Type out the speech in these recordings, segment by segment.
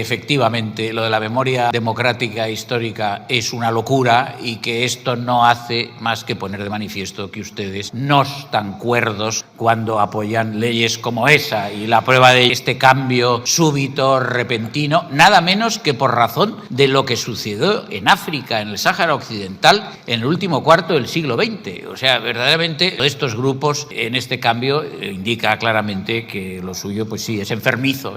efectivamente lo de la memoria democrática e histórica es una locura y que esto no hace más que poner de manifiesto que ustedes no están cuerdos cuando apoyan leyes como esa, y la prueba de este cambio súbito, repentino, nada menos que por razón de lo que sucedió en África, en el Sáhara Occidental, en el último cuarto del siglo XX. O sea, verdaderamente estos grupos en este cambio indica claramente que lo suyo, pues sí, es enfermizo,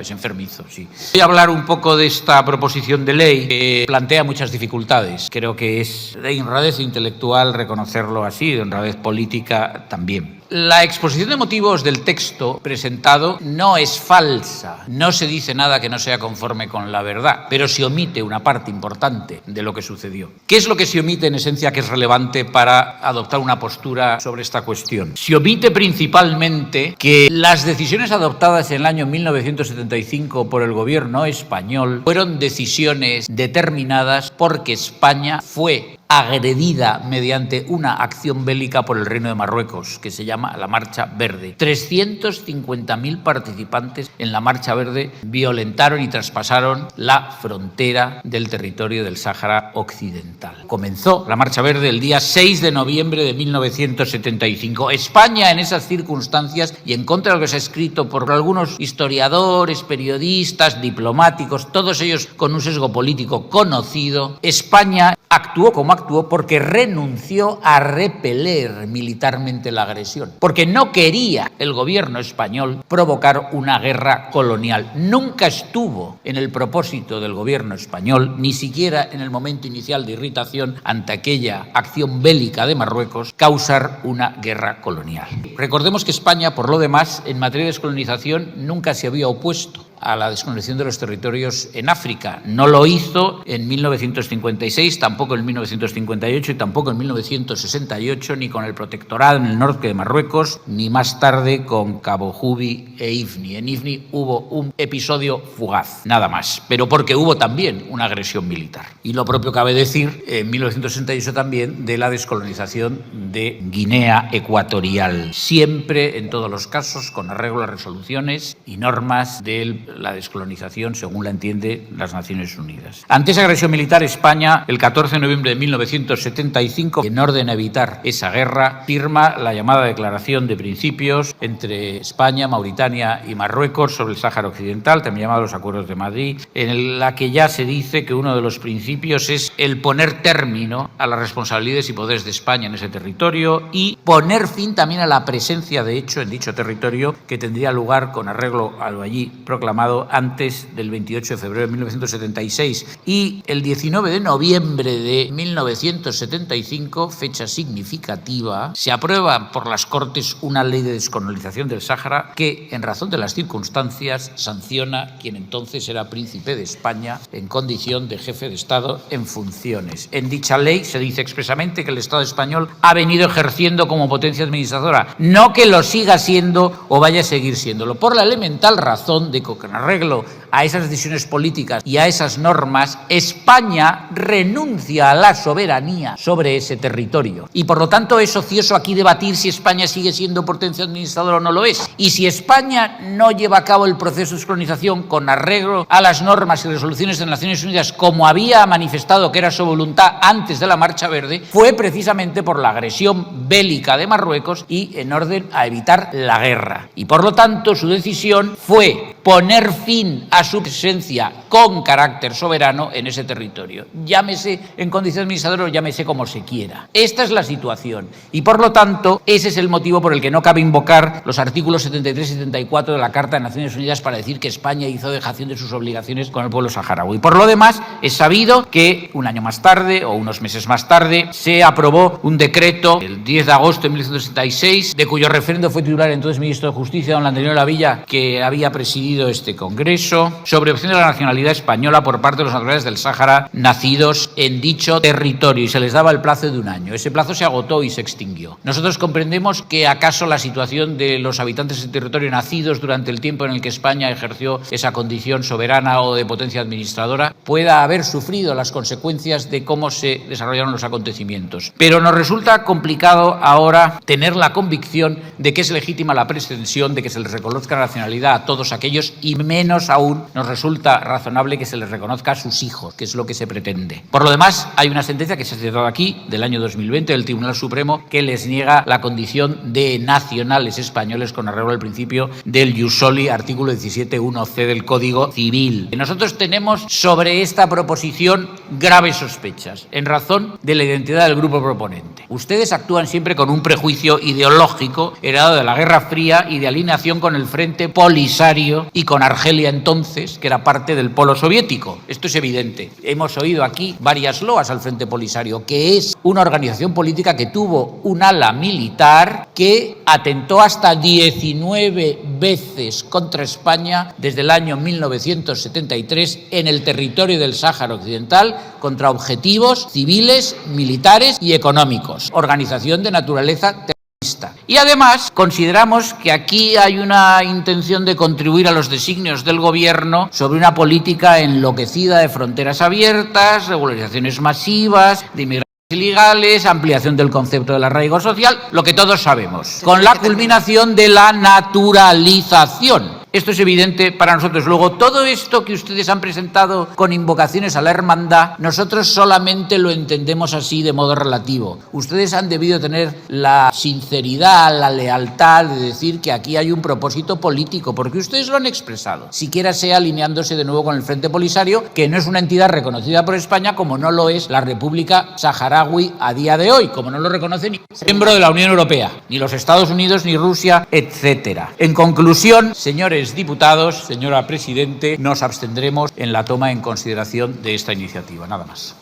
sí. Voy a hablar un poco de esta proposición de ley que plantea muchas dificultades. Creo que es de honradez intelectual reconocerlo así, de honradez política también. La exposición de motivos del texto presentado no es falsa, no se dice nada que no sea conforme con la verdad, pero se omite una parte importante de lo que sucedió. ¿Qué es lo que se omite en esencia que es relevante para adoptar una postura sobre esta cuestión? Se omite principalmente que las decisiones adoptadas en el año 1975 por el gobierno español fueron decisiones determinadas porque España fue agredida mediante una acción bélica por el Reino de Marruecos, que se llama la Marcha Verde. 350.000 participantes en la Marcha Verde violentaron y traspasaron la frontera del territorio del Sáhara Occidental. Comenzó la Marcha Verde el día 6 de noviembre de 1975. España, en esas circunstancias, y en contra de lo que se ha escrito por algunos historiadores, periodistas, diplomáticos, todos ellos con un sesgo político conocido, España actuó como actuó porque renunció a repeler militarmente la agresión, porque no quería el gobierno español provocar una guerra colonial. Nunca estuvo en el propósito del gobierno español, ni siquiera en el momento inicial de irritación ante aquella acción bélica de Marruecos, causar una guerra colonial. Recordemos que España, por lo demás, en materia de descolonización, nunca se había opuesto a la descolonización de los territorios en África. No lo hizo en 1956, tampoco en 1958 y tampoco en 1968, ni con el protectorado en el norte de Marruecos, ni más tarde con Cabo Jubi e Ifni. En Ifni hubo un episodio fugaz, nada más, pero porque hubo también una agresión militar. Y lo propio cabe decir en 1968 también de la descolonización de Guinea Ecuatorial, siempre en todos los casos con arreglo a resoluciones y normas de la descolonización según la entiende las Naciones Unidas. Ante esa agresión militar, España, el 14 de noviembre de 1975, en orden a evitar esa guerra, firma la llamada Declaración de Principios entre España, Mauritania y Marruecos sobre el Sáhara Occidental, también llamado los Acuerdos de Madrid, en la que ya se dice que uno de los principios es el poner término a las responsabilidades y poderes de España en ese territorio y poner fin también a la presencia de hecho en dicho territorio que tendría lugar con arreglo a lo allí proclamado antes del 28 de febrero de 1976, y el 19 de noviembre de 1975, fecha significativa, se aprueba por las Cortes una ley de descolonización del Sáhara que, en razón de las circunstancias, sanciona quien entonces era príncipe de España en condición de jefe de Estado en funciones. En dicha ley se dice expresamente que el Estado español ha venido ejerciendo como potencia administradora, no que lo siga siendo o vaya a seguir siéndolo, por la elemental razón de que en arreglo a esas decisiones políticas y a esas normas, España renuncia a la soberanía sobre ese territorio. Y por lo tanto es ocioso aquí debatir si España sigue siendo potencia administradora o no lo es. Y si España no lleva a cabo el proceso de descolonización con arreglo a las normas y resoluciones de las Naciones Unidas, como había manifestado que era su voluntad antes de la Marcha Verde, fue precisamente por la agresión bélica de Marruecos y en orden a evitar la guerra. Y por lo tanto su decisión fue poner fin a su presencia con carácter soberano en ese territorio. Llámese en condición administradora o llámese como se quiera. Esta es la situación y por lo tanto ese es el motivo por el que no cabe invocar los artículos 73 y 74 de la Carta de Naciones Unidas para decir que España hizo dejación de sus obligaciones con el pueblo saharaui. Por lo demás, es sabido que un año más tarde o unos meses más tarde se aprobó un decreto el 10 de agosto de 1966, de cuyo referendo fue titular entonces ministro de Justicia, don Antonio Lavilla, que había presidido este Congreso, sobre opción de la nacionalidad española por parte de los naturales del Sáhara nacidos en dicho territorio, y se les daba el plazo de un año. Ese plazo se agotó y se extinguió. Nosotros comprendemos que acaso la situación de los habitantes del territorio nacidos durante el tiempo en el que España ejerció esa condición soberana o de potencia administradora pueda haber sufrido las consecuencias de cómo se desarrollaron los acontecimientos. Pero nos resulta complicado ahora tener la convicción de que es legítima la pretensión de que se les reconozca la nacionalidad a todos aquellos, y menos aún aún nos resulta razonable que se les reconozca a sus hijos, que es lo que se pretende. Por lo demás, hay una sentencia que se ha citado aquí, del año 2020, del Tribunal Supremo, que les niega la condición de nacionales españoles con arreglo al principio del ius soli, artículo 17.1c del Código Civil. Nosotros tenemos sobre esta proposición graves sospechas, en razón de la identidad del grupo proponente. Ustedes actúan siempre con un prejuicio ideológico heredado de la Guerra Fría y de alineación con el Frente Polisario y con Argelia entonces, que era parte del polo soviético. Esto es evidente. Hemos oído aquí varias loas al Frente Polisario, que es una organización política que tuvo un ala militar que atentó hasta 19 veces contra España desde el año 1973 en el territorio del Sáhara Occidental contra objetivos civiles, militares y económicos. Organización de naturaleza terrorista. Y además consideramos que aquí hay una intención de contribuir a los designios del gobierno sobre una política enloquecida de fronteras abiertas, regularizaciones masivas, de inmigrantes ilegales, ampliación del concepto del arraigo social, lo que todos sabemos, con la culminación de la naturalización. Esto es evidente para nosotros. Luego, todo esto que ustedes han presentado con invocaciones a la hermandad, nosotros solamente lo entendemos así de modo relativo. Ustedes han debido tener la sinceridad, la lealtad de decir que aquí hay un propósito político, porque ustedes lo han expresado, siquiera sea alineándose de nuevo con el Frente Polisario, que no es una entidad reconocida por España, como no lo es la República Saharaui a día de hoy, como no lo reconoce ni miembro de la Unión Europea, ni los Estados Unidos, ni Rusia, etcétera. En conclusión, señores diputados, señora Presidente, nos abstendremos en la toma en consideración de esta iniciativa. Nada más.